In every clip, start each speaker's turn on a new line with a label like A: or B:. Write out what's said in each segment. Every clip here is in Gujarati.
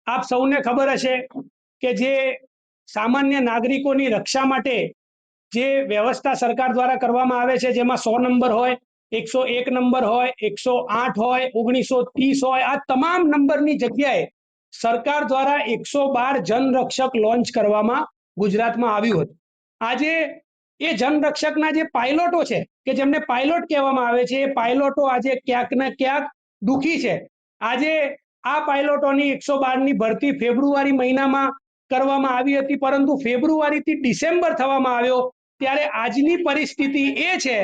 A: આપ સૌને ખબર હશે કે જે સામાન્ય નાગરિકોની રક્ષા માટે જે વ્યવસ્થા સરકાર દ્વારા કરવામાં આવે છે, જેમાં 100 નંબર હોય, 101 નંબર હોય, 108 હોય, 1930 હોય, આ તમામ નંબરની જગ્યાએ સરકાર દ્વારા 112 જનરક્ષક લોન્ચ કરવામાં ગુજરાતમાં આવ્યું હતું. આજે એ જનરક્ષકના જે પાયલોટો છે કે જેમને પાયલોટ કહેવામાં આવે છે, એ પાયલોટો આજે ક્યાંક ને ક્યાંક દુખી છે. આજે આ પાયલોટોની 112 ની ભરતી ફેબ્રુઆરી મહિનામાં કરવામાં આવી હતી, પરંતુ ફેબ્રુઆરીથી ડિસેમ્બર થવામાં આવ્યો ત્યારે આજની પરિસ્થિતિ એ છે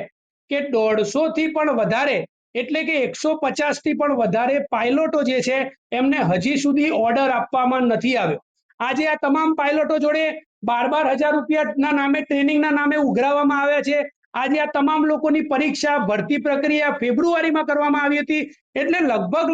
A: કે 150 થી પણ વધારે એટલે કે 150 થી પણ વધારે પાયલોટો જે છે એમને હજી સુધી ઓર્ડર આપવામાં નથી આવ્યો. આજે આ તમામ પાયલોટો જોડે 12,000 રૂપિયાના નામે ટ્રેનિંગના નામે ઉઘરાવવામાં આવ્યા છે. આજે આ તમામ લોકોની પરીક્ષા ભરતી પ્રક્રિયા ફેબ્રુઆરીમાં કરવામાં આવી હતી, એટલે લગભગ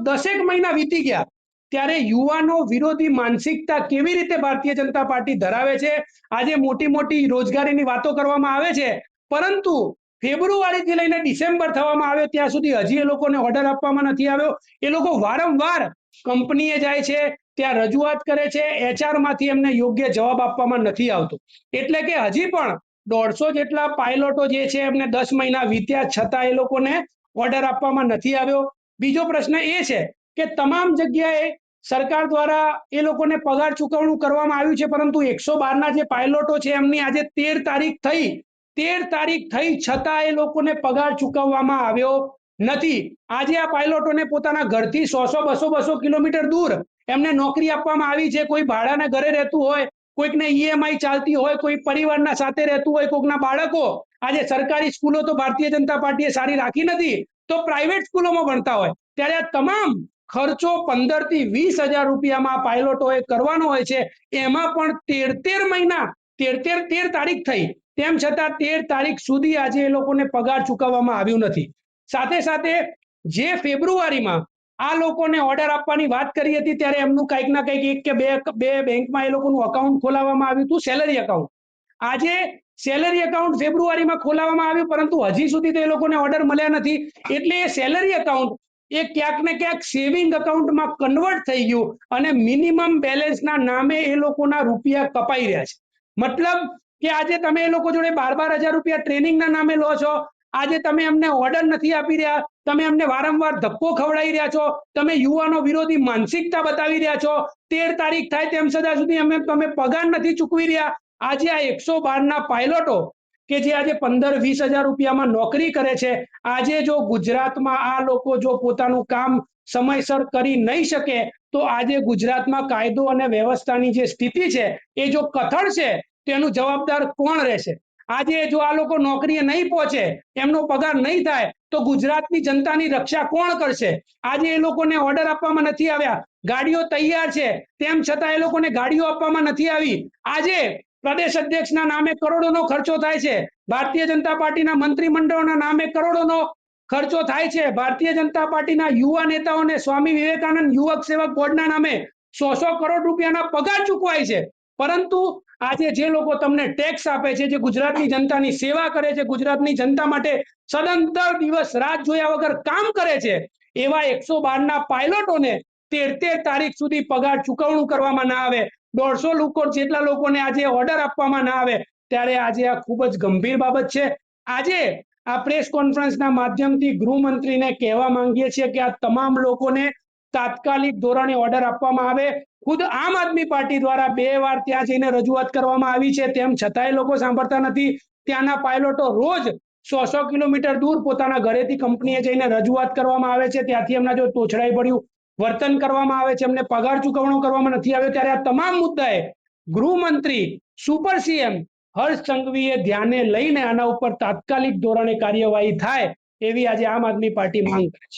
A: 10 મહિના વીતી ગયા. ત્યારે યુવાનો વિરોધી માનસિકતા કેવી રીતે ભારતીય જનતા પાર્ટી ધરાવે છે. આજે મોટી મોટી રોજગારીની વાતો કરવામાં આવે છે, પરંતુ ફેબ્રુઆરીથી લઈને ડિસેમ્બર થવામાં આવ્યો ત્યાં સુધી હજી એ લોકોને ઓર્ડર આપવામાં નથી આવ્યો. એ લોકો વારંવાર કંપનીએ જાય છે, ત્યાં રજૂઆત કરે છે, HR માંથી એમને યોગ્ય જવાબ આપવામાં નથી આવતો. એટલે કે હજી પણ 150 જેટલા પાયલોટો જે છે એમને 10 મહિના વીત્યા છતાં એ લોકોને ઓર્ડર આપવામાં નથી આવ્યો. બીજો પ્રશ્ન એ છે કે તમામ જગ્યાએ સરકાર દ્વારા એ લોકોને પગાર ચૂકવણું કરવામાં આવ્યું છે, પરંતુ 112 ના જે પાયલોટો છે એમની આજે 13 તારીખ થઈ છતાં એ લોકોને પગાર ચૂકવવામાં આવ્યો નથી. આજે આ પાયલોટોને પોતાના ઘરથી 100-200 કિલોમીટર દૂર એમને નોકરી આપવામાં આવી છે. કોઈ ભાડાના ઘરે રહેતું હોય, કોઈકને EMI ચાલતી હોય, કોઈ પરિવારના સાથે રહેતું હોય, કોઈકના બાળકો આજે સરકારી સ્કૂલો તો ભારતીય જનતા પાર્ટીએ સારી રાખી નથી, તો પ્રાઇવેટ સ્કૂલોમાં ભણતા હોય, ત્યારે આ તમામ ખર્ચો 15 થી 20,000 રૂપિયામાં પાયલોટોએ કરવાનો હોય છે. એમાં પણ 13 મહિના 13 તારીખ થઈ તેમ છતાં 13 તારીખ સુધી આજે એ લોકોને પગાર ચૂકવવામાં આવ્યું નથી. સાથે સાથે જે ફેબ્રુઆરીમાં આ લોકોને ઓર્ડર આપવાની વાત કરી હતી ત્યારે એમનું કંઈક ના કંઈક એક કે બે બેંકમાં એ લોકોનું અકાઉન્ટ ખોલાવવામાં આવ્યું હતું, સેલરી અકાઉન્ટ. આજે સેલરી અકાઉન્ટ ફેબ્રુઆરીમાં ખોલાવવામાં આવ્યું, પરંતુ હજી સુધી તો એ લોકોને ઓર્ડર મળ્યા નથી. એટલે એ સેલરી અકાઉન્ટ એ ક્યાંક ને ક્યાંક સેવિંગ અકાઉન્ટમાં કન્વર્ટ થઈ ગયું અને મિનિમમ બેલેન્સના નામે એ લોકોના રૂપિયા કપાઈ રહ્યા છે. મતલબ કે આજે તમે એ લોકો જોડે 12,000 રૂપિયા ટ્રેનિંગના નામે લો છો, આજે તમે એમને ઓર્ડર નથી આપી રહ્યા, તમે એમને વારંવાર ધક્કો ખવડાવી રહ્યા છો, તમે યુવાનો વિરોધી માનસિકતા બતાવી રહ્યા છો. 13 તારીખ થાય તેમ છતાં સુધી તમે પગાર નથી ચૂકવી રહ્યા. આજે આ 112 ના પાયલોટો કે જે આજે 15-20,000 રૂપિયામાં નોકરી કરે છે, આજે જો ગુજરાતમાં આ લોકો જો પોતાનું કામ સમયસર કરી નહીં શકે તો આજે ગુજરાતમાં કાયદો અને વ્યવસ્થાની જે સ્થિતિ છે એ જો કથળશે તો એનું જવાબદાર કોણ રહેશે? આજે જો આ લોકો નોકરીએ નહીં પહોંચે, એમનો પગાર નહીં થાય તો ગુજરાતની જનતાની રક્ષા કોણ કરશે? આજે એ લોકોને ઓર્ડર આપવામાં નથી આવ્યા, ગાડીઓ તૈયાર છે તેમ છતાં એ લોકોને ગાડીઓ આપવામાં નથી આવી. આજે પ્રદેશ અધ્યક્ષના નામે કરોડોનો ખર્ચો થાય છે, ભારતીય જનતા પાર્ટીના મંત્રીમંડળના નામે કરોડોનો ખર્ચો થાય છે, ભારતીય જનતા પાર્ટીના યુવા નેતાઓને સ્વામી વિવેકાનંદ યુવક સેવક બોર્ડના નામે 100 કરોડ રૂપિયાના પગાર ચૂકવાય છે. પરંતુ આજે જે લોકો તમને ટેક્સ આપે છે, જે ગુજરાતની જનતાની સેવા કરે છે, ગુજરાતની જનતા માટે સદંતર દિવસ રાત જોયા વગર કામ કરે છે, એવા 112 ના પાયલોટોને 13 તારીખ સુધી પગાર ચૂકવણું કરવામાં ના આવે, 150 લોકો જેટલા લોકોને આજે ઓર્ડર આપવામાં ના આવે, ત્યારે આજે આ ખૂબ જ ગંભીર બાબત છે. આજે આ પ્રેસ કોન્ફરન્સના માધ્યમથી ગૃહમંત્રીને કહેવા માંગીએ છીએ કે આ તમામ લોકોને તાત્કાલિક ધોરણે ઓર્ડર આપવામાં આવે. ખુદ આમ આદમી પાર્ટી દ્વારા 2 વાર ત્યાં જઈને રજૂઆત કરવામાં આવી છે, તેમ છતાંય લોકો સાંભળતા નથી. ત્યાંના પાયલોટો રોજ 100 કિલોમીટર દૂર પોતાના ઘરેથી કંપનીએ જઈને રજૂઆત કરવામાં આવે છે, ત્યાંથી એમના જો તોછડાઈ પડ્યું વર્તન કરવામાં આવે છે, એમને પગાર ચૂકવણો કરવામાં નથી આવ્યો. ત્યારે આ તમામ મુદ્દાએ ગૃહમંત્રી સુપર CM હર્ષ સંઘવીએ ધ્યાને લઈને આના ઉપર તાત્કાલિક ધોરણે કાર્યવાહી થાય એવી આજે આમ આદમી પાર્ટી માંગ કરે છે.